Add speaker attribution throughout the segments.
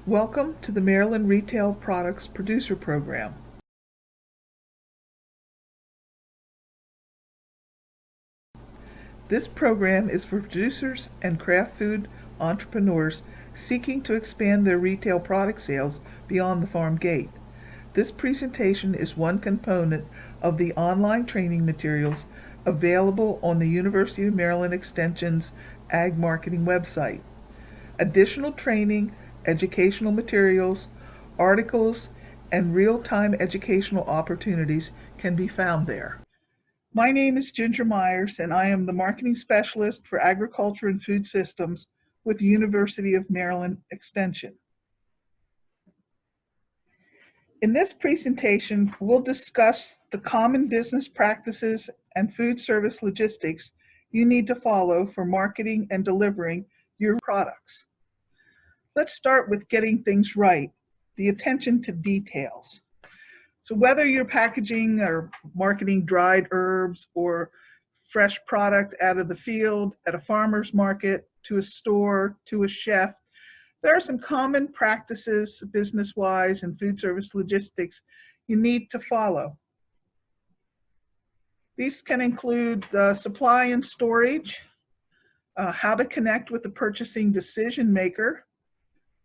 Speaker 1: Welcome to the Maryland Retail Products Producer Program. This program is for producers and craft food entrepreneurs seeking to expand their retail product sales beyond the farm gate. This presentation is one component of the online training materials available on the University of Maryland Extension's Ag Marketing website. Additional training, educational materials, articles, and real-time educational opportunities can be found there. My name is Ginger Myers, and I am the Marketing Specialist for Agriculture and Food Systems with the University of Maryland Extension. In this presentation, we'll discuss the common business practices and food service logistics you need to follow for marketing and delivering your products. Let's start with getting things right, the attention to details. So whether you're packaging or marketing dried herbs or fresh product out of the field, at a farmer's market, to a store, to a chef, there are some common practices business-wise and food service logistics you need to follow. These can include supply and storage, how to connect with the purchasing decision maker,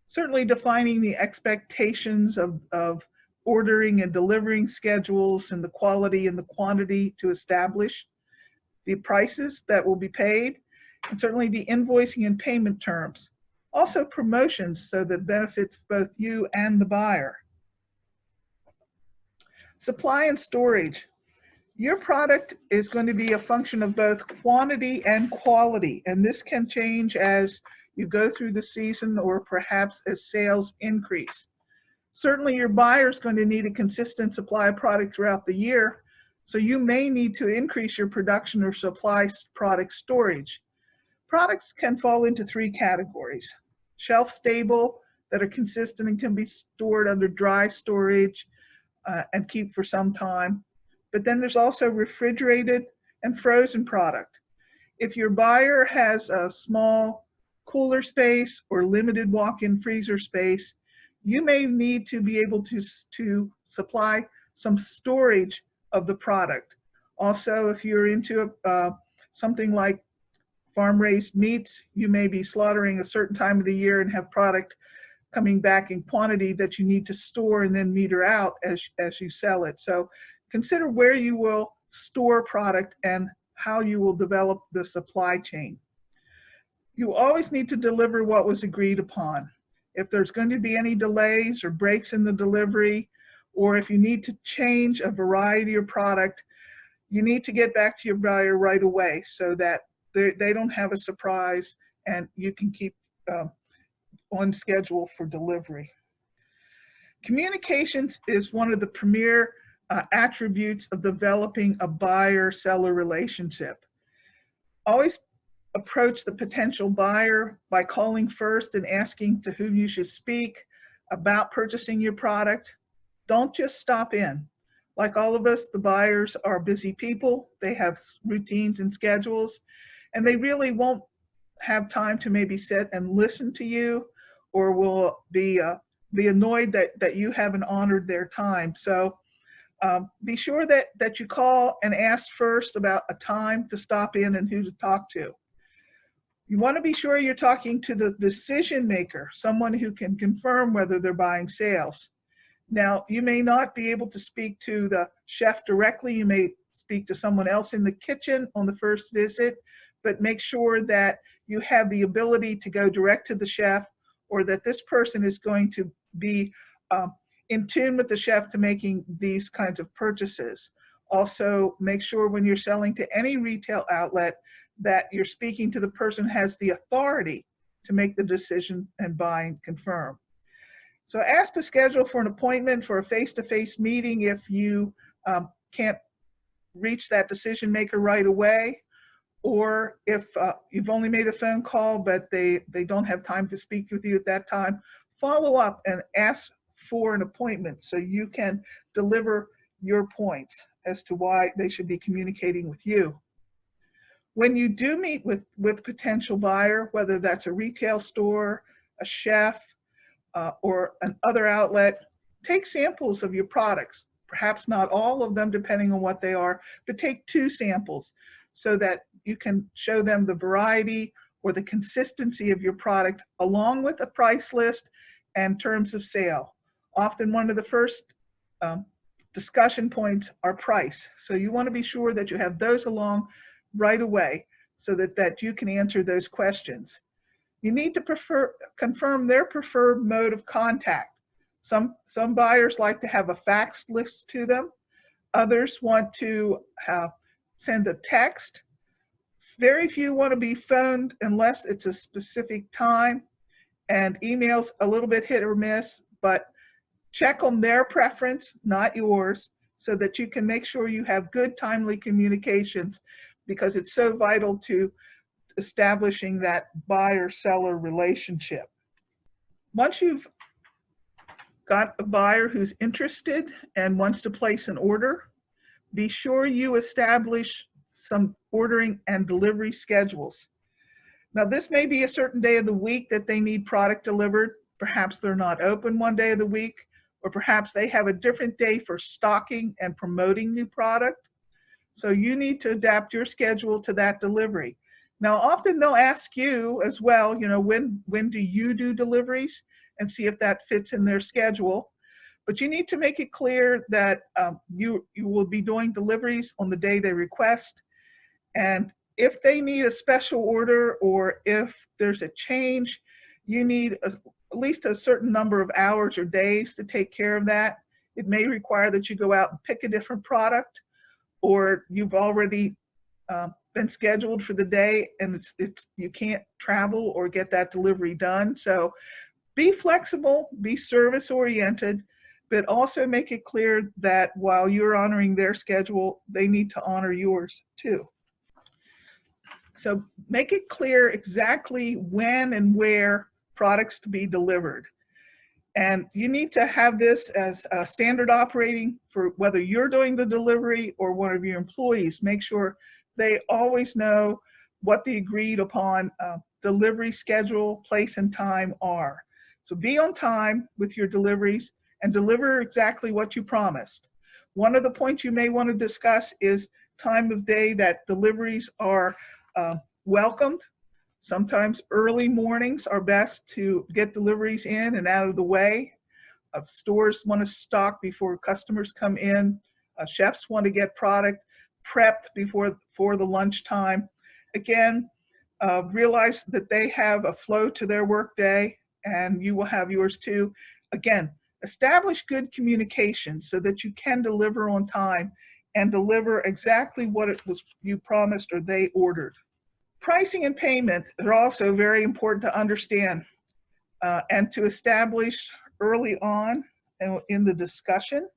Speaker 1: certainly defining the expectations of ordering and delivering schedules and the quality and the quantity to establish, the prices that will be paid, and certainly the invoicing and payment terms. Also promotions so that benefits both you and the buyer. Supply and storage. Your product is going to be a function of both quantity and quality, and this can change as you go through the season or perhaps as sales increase. Certainly your buyer is going to need a consistent supply of product throughout the year, so you may need to increase your production or supply product storage. Products can fall into three categories: shelf stable, that are consistent and can be stored under dry storage and keep for some time. But then there's also refrigerated and frozen product. If your buyer has a small cooler space or limited walk-in freezer space, you may need to be able to supply some storage of the product. Also, if you're into something like farm-raised meats, you may be slaughtering a certain time of the year and have product coming back in quantity that you need to store and then meter out as you sell it. So consider where you will store product and how you will develop the supply chain. You always need to deliver what was agreed upon. If there's going to be any delays or breaks in the delivery, or if you need to change a variety of product, you need to get back to your buyer right away so that they don't have a surprise and you can keep on schedule for delivery. Communications is one of the premier attributes of developing a buyer-seller relationship. Always approach the potential buyer by calling first and asking to whom you should speak about purchasing your product. Don't just stop in. Like all of us, the buyers are busy people. They have routines and schedules, and they really won't have time to maybe sit and listen to you, or will be annoyed that you haven't honored their time. So be sure that you call and ask first about a time to stop in and who to talk to. You want to be sure you're talking to the decision maker, someone who can confirm whether they're buying sales. Now, you may not be able to speak to the chef directly. You may speak to someone else in the kitchen on the first visit, but make sure that you have the ability to go direct to the chef, or that this person is going to be in tune with the chef to making these kinds of purchases. Also, make sure when you're selling to any retail outlet that you're speaking to the person who has the authority to make the decision and buy and confirm. So ask to schedule for an appointment for a face-to-face meeting if you can't reach that decision maker right away, or if you've only made a phone call but they don't have time to speak with you at that time. Follow up and ask for an appointment so you can deliver your points as to why they should be communicating with you. When you do meet with potential buyer, whether that's a retail store, a chef, or an other outlet, take samples of your products. Perhaps not all of them, depending on what they are, but take 2 samples so that you can show them the variety or the consistency of your product along with a price list and terms of sale. Often one of the first discussion points are price. So you want to be sure that you have those along right away so that you can answer those questions. You need to confirm their preferred mode of contact. Some buyers like to have a fax list to them. Others want to send a text. Very few want to be phoned unless it's a specific time, and emails a little bit hit or miss, but check on their preference, not yours, so that you can make sure you have good, timely communications, because it's so vital to establishing that buyer-seller relationship. Once you've got a buyer who's interested and wants to place an order, be sure you establish some ordering and delivery schedules. Now, this may be a certain day of the week that they need product delivered. Perhaps they're not open one day of the week, or perhaps they have a different day for stocking and promoting new product. So you need to adapt your schedule to that delivery. Now, often they'll ask you as well, when do you do deliveries, and see if that fits in their schedule. But you need to make it clear that you will be doing deliveries on the day they request. And if they need a special order, or if there's a change, you need at least a certain number of hours or days to take care of that. It may require that you go out and pick a different product, or you've already been scheduled for the day and you can't travel or get that delivery done. So be flexible, be service oriented, but also make it clear that while you're honoring their schedule, they need to honor yours too. So make it clear exactly when and where products to be delivered. And you need to have this as a standard operating for whether you're doing the delivery or one of your employees. Make sure they always know what the agreed upon delivery schedule, place, and time are. So be on time with your deliveries and deliver exactly what you promised. One of the points you may want to discuss is time of day that deliveries are welcomed. Sometimes early mornings are best to get deliveries in and out of the way. Stores want to stock before customers come in. Chefs want to get product prepped before the lunchtime. Again, realize that they have a flow to their workday, and you will have yours too. Again, establish good communication so that you can deliver on time and deliver exactly what it was you promised or they ordered. Pricing and payment are also very important to understand and to establish early on in the discussion.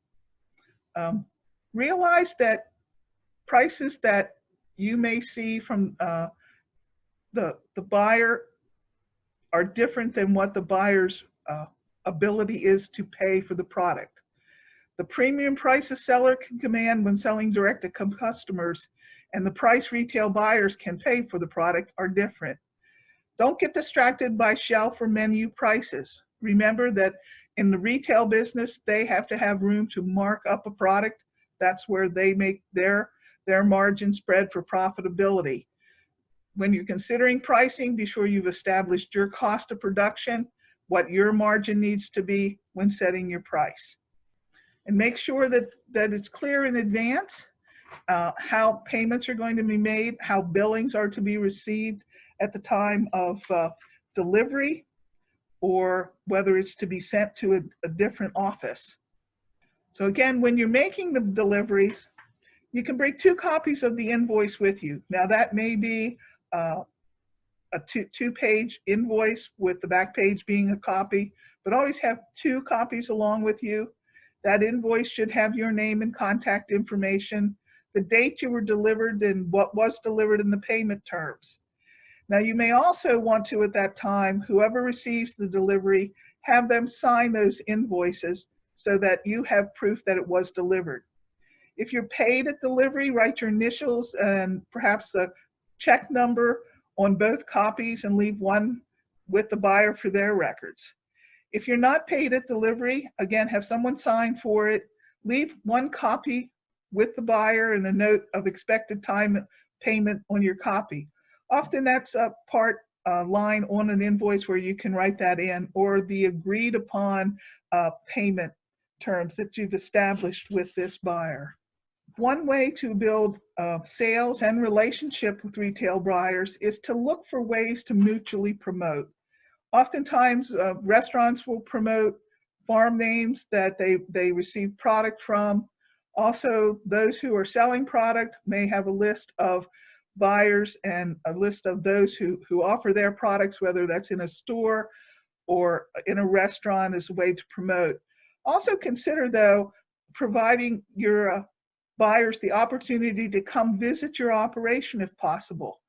Speaker 1: Realize that prices that you may see from the buyer are different than what the buyer's ability is to pay for the product. The premium price a seller can command when selling direct to customers and the price retail buyers can pay for the product are different. Don't get distracted by shelf or menu prices. Remember that in the retail business, they have to have room to mark up a product. That's where they make their margin spread for profitability. When you're considering pricing, be sure you've established your cost of production, what your margin needs to be when setting your price. And make sure that it's clear in advance how payments are going to be made, how billings are to be received at the time of delivery, or whether it's to be sent to a different office. So again, when you're making the deliveries, you can bring 2 copies of the invoice with you. Now that may be a two-page invoice with the back page being a copy, but always have 2 copies along with you. That invoice should have your name and contact information, the date you were delivered, and what was delivered in the payment terms. Now you may also want to, at that time, whoever receives the delivery, have them sign those invoices so that you have proof that it was delivered. If you're paid at delivery, write your initials and perhaps the check number on both copies and leave one with the buyer for their records. If you're not paid at delivery, again, have someone sign for it. Leave one copy with the buyer and a note of expected time payment on your copy. Often that's a part line on an invoice where you can write that in, or the agreed upon payment terms that you've established with this buyer. One way to build sales and relationship with retail buyers is to look for ways to mutually promote. Oftentimes, restaurants will promote farm names that they receive product from. Also, those who are selling product may have a list of buyers and a list of those who offer their products, whether that's in a store or in a restaurant, as a way to promote. Also consider, though, providing your buyers the opportunity to come visit your operation if possible.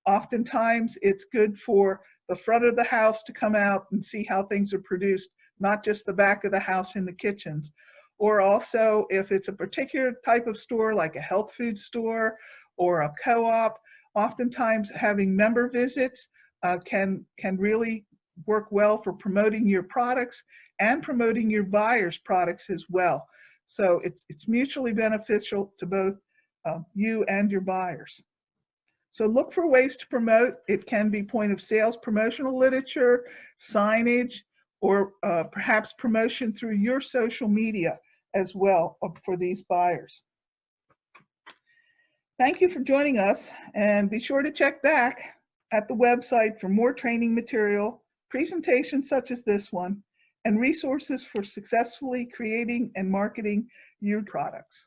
Speaker 1: Oftentimes, it's good for the front of the house to come out and see how things are produced, not just the back of the house in the kitchens. Or also, if it's a particular type of store, like a health food store or a co-op, oftentimes having member visits can really work well for promoting your products and promoting your buyers' products as well. So it's mutually beneficial to both you and your buyers. So look for ways to promote. It can be point of sales promotional literature, signage, or perhaps promotion through your social media as well for these buyers. Thank you for joining us, and be sure to check back at the website for more training material, presentations such as this one, and resources for successfully creating and marketing your products.